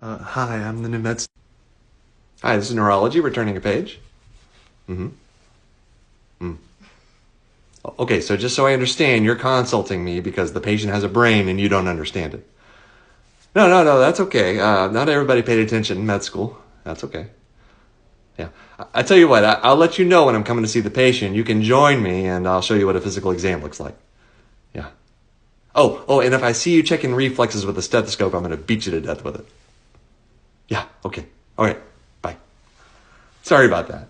Hi, I'm the new med. Hi, this is Neurology, returning a page. Okay, so just so I understand, you're consulting me because the patient has a brain and you don't understand it. No, that's okay. Not everybody paid attention in med school. That's okay. Yeah. I tell you what, I'll let you know when I'm coming to see the patient. You can join me and I'll show you what a physical exam looks like. Yeah. Oh, and if I see you checking reflexes with a stethoscope, I'm going to beat you to death with it. Yeah, okay. All right, bye. Sorry about that.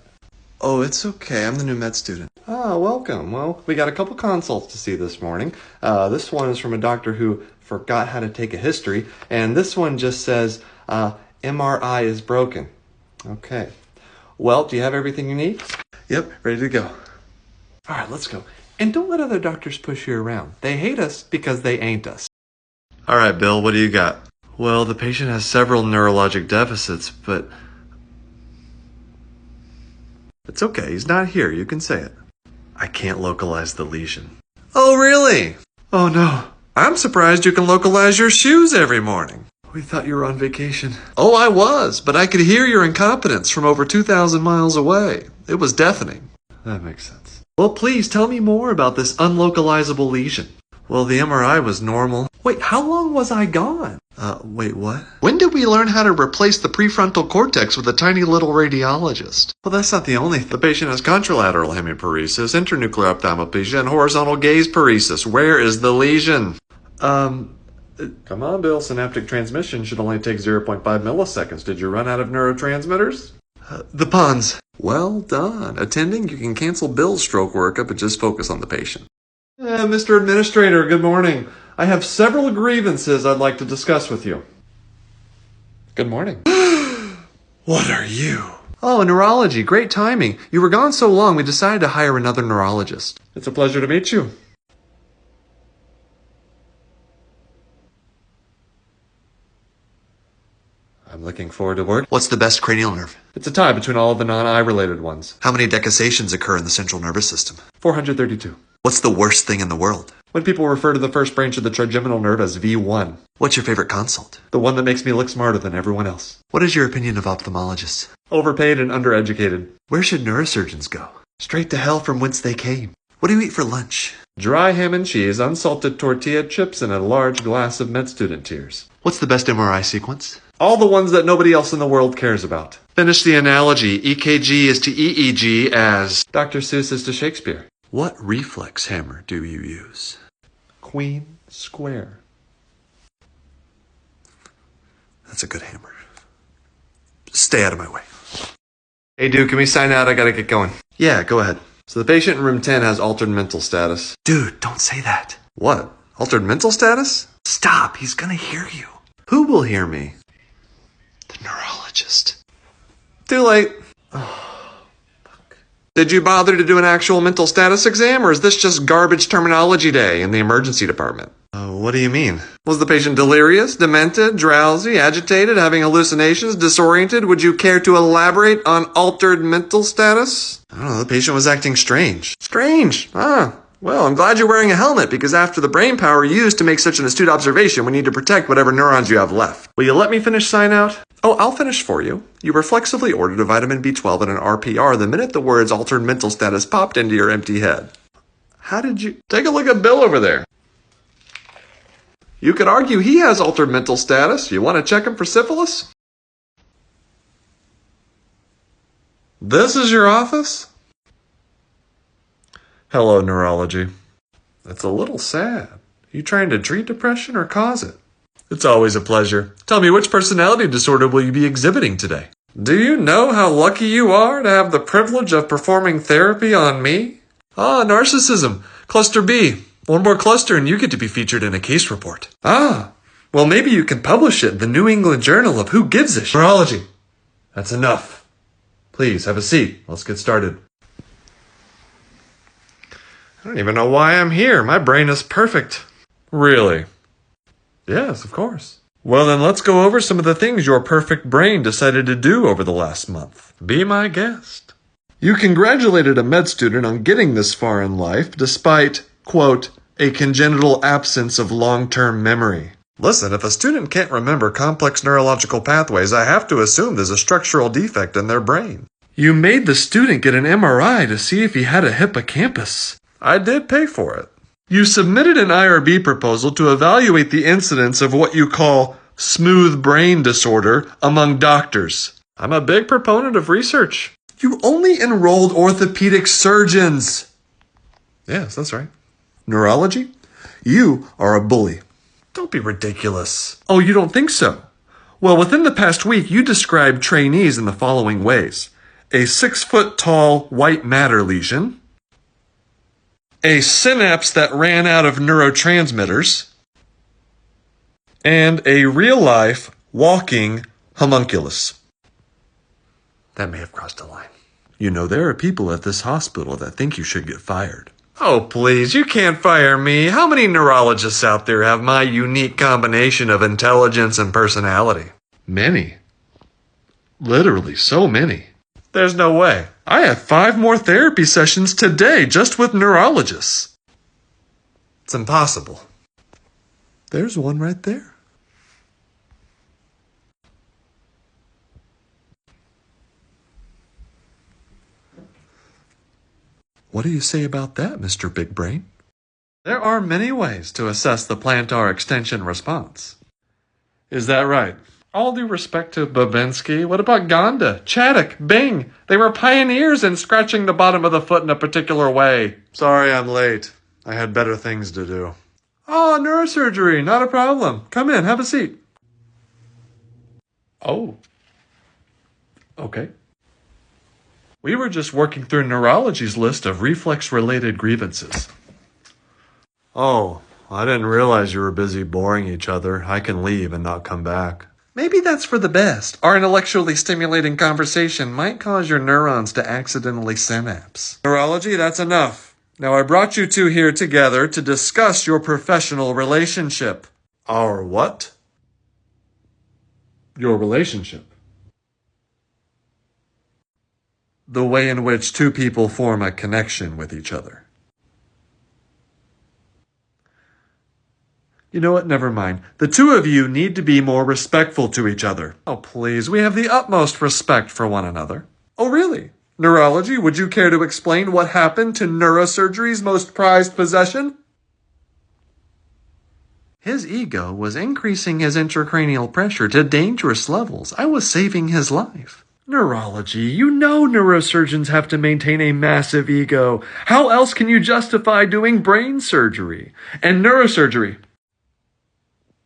Oh, it's okay. I'm the new med student. Ah, welcome. Well, we got a couple consults to see this morning. This one is from a doctor who forgot how to take a history, and this one just says, MRI is broken. Okay. Well, do you have everything you need? Yep, ready to go. All right, let's go. And don't let other doctors push you around. They hate us because they ain't us. All right, Bill, what do you got? Well, the patient has several neurologic deficits, but it's okay. He's not here. You can say it. I can't localize the lesion. Oh, really? Oh, no. I'm surprised you can localize your shoes every morning. We thought you were on vacation. Oh, I was, but I could hear your incompetence from over 2,000 miles away. It was deafening. That makes sense. Well, please tell me more about this unlocalizable lesion. Well, the MRI was normal. Wait, how long was I gone? Wait, what? When did we learn how to replace the prefrontal cortex with a tiny little radiologist? Well, that's not the only thing. The patient has contralateral hemiparesis, internuclear ophthalmoplegia, and horizontal gaze paresis. Where is the lesion? Come on, Bill. Synaptic transmission should only take 0.5 milliseconds. Did you run out of neurotransmitters? The puns. Well done. Attending, you can cancel Bill's stroke workup and just focus on the patient. Mr. Administrator, good morning. I have several grievances I'd like to discuss with you. Good morning. What are you? Oh, neurology. Great timing. You were gone so long, we decided to hire another neurologist. It's a pleasure to meet you. I'm looking forward to work. What's the best cranial nerve? It's a tie between all of the non-eye related ones. How many decussations occur in the central nervous system? 432. What's the worst thing in the world? When people refer to the first branch of the trigeminal nerve as V1. What's your favorite consult? The one that makes me look smarter than everyone else. What is your opinion of ophthalmologists? Overpaid and undereducated. Where should neurosurgeons go? Straight to hell from whence they came. What do you eat for lunch? Dry ham and cheese, unsalted tortilla chips, and a large glass of med student tears. What's the best MRI sequence? All the ones that nobody else in the world cares about. Finish the analogy. EKG is to EEG as Dr. Seuss is to Shakespeare. What reflex hammer do you use? Queen square. That's a good hammer. Stay out of my way. Hey, dude, can we sign out? I gotta get going. Yeah, go ahead. So the patient in room 10 has altered mental status. Dude, don't say that. What? Altered mental status? Stop, he's gonna hear you. Who will hear me? The neurologist. Too late. Did you bother to do an actual mental status exam, or is this just garbage terminology day in the emergency department? What do you mean? Was the patient delirious, demented, drowsy, agitated, having hallucinations, disoriented? Would you care to elaborate on altered mental status? I don't know, the patient was acting strange. Strange? Well, I'm glad you're wearing a helmet, because after the brain power used to make such an astute observation, we need to protect whatever neurons you have left. Will you let me finish sign out? Oh, I'll finish for you. You reflexively ordered a vitamin B12 and an RPR the minute the words altered mental status popped into your empty head. How did you... Take a look at Bill over there. You could argue he has altered mental status. You want to check him for syphilis? This is your office? Hello, neurology. That's a little sad. You trying to treat depression or cause it? It's always a pleasure. Tell me, which personality disorder will you be exhibiting today? Do you know how lucky you are to have the privilege of performing therapy on me? Narcissism. Cluster B. One more cluster and you get to be featured in a case report. Well, maybe you can publish it in the New England Journal of Who Gives a Shit. Neurology. That's enough. Please, have a seat. Let's get started. I don't even know why I'm here. My brain is perfect. Really? Yes, of course. Well, then let's go over some of the things your perfect brain decided to do over the last month. Be my guest. You congratulated a med student on getting this far in life despite, quote, a congenital absence of long-term memory. Listen, if a student can't remember complex neurological pathways, I have to assume there's a structural defect in their brain. You made the student get an MRI to see if he had a hippocampus. I did pay for it. You submitted an IRB proposal to evaluate the incidence of what you call smooth brain disorder among doctors. I'm a big proponent of research. You only enrolled orthopedic surgeons. Yes, that's right. Neurology? You are a bully. Don't be ridiculous. Oh, you don't think so? Well, within the past week, you described trainees in the following ways. A 6-foot-tall white matter lesion, a synapse that ran out of neurotransmitters, and a real-life walking homunculus. That may have crossed a line. You know, there are people at this hospital that think you should get fired. Oh, please, you can't fire me. How many neurologists out there have my unique combination of intelligence and personality? Many. Literally, so many. There's no way. I have 5 more therapy sessions today just with neurologists. It's impossible. There's one right there. What do you say about that, Mr. Big Brain? There are many ways to assess the plantar extension response. Is that right? All due respect to Babinski, what about Gonda, Chaddock, Bing? They were pioneers in scratching the bottom of the foot in a particular way. Sorry I'm late. I had better things to do. Oh, neurosurgery, not a problem. Come in, have a seat. Oh. Okay. We were just working through Neurology's list of reflex-related grievances. Oh, I didn't realize you were busy boring each other. I can leave and not come back. Maybe that's for the best. Our intellectually stimulating conversation might cause your neurons to accidentally synapse. Neurology, that's enough. Now I brought you two here together to discuss your professional relationship. Our what? Your relationship. The way in which two people form a connection with each other. You know what? Never mind. The two of you need to be more respectful to each other. Oh, please. We have the utmost respect for one another. Oh, really? Neurology, would you care to explain what happened to neurosurgery's most prized possession? His ego was increasing his intracranial pressure to dangerous levels. I was saving his life. Neurology, you know neurosurgeons have to maintain a massive ego. How else can you justify doing brain surgery? And neurosurgery.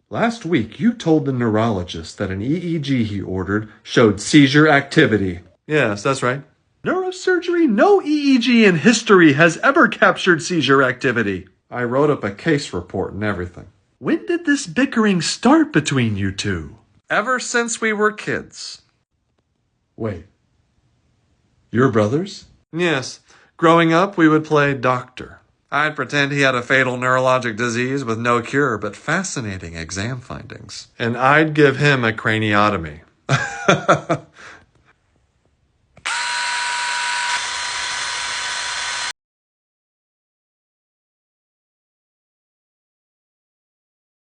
Last week, you told the neurologist that an EEG he ordered showed seizure activity. Yes, that's right. Neurosurgery? No EEG in history has ever captured seizure activity. I wrote up a case report and everything. When did this bickering start between you two? Ever since we were kids. Wait. You're brothers? Yes. Growing up, we would play doctor. I'd pretend he had a fatal neurologic disease with no cure, but fascinating exam findings. And I'd give him a craniotomy.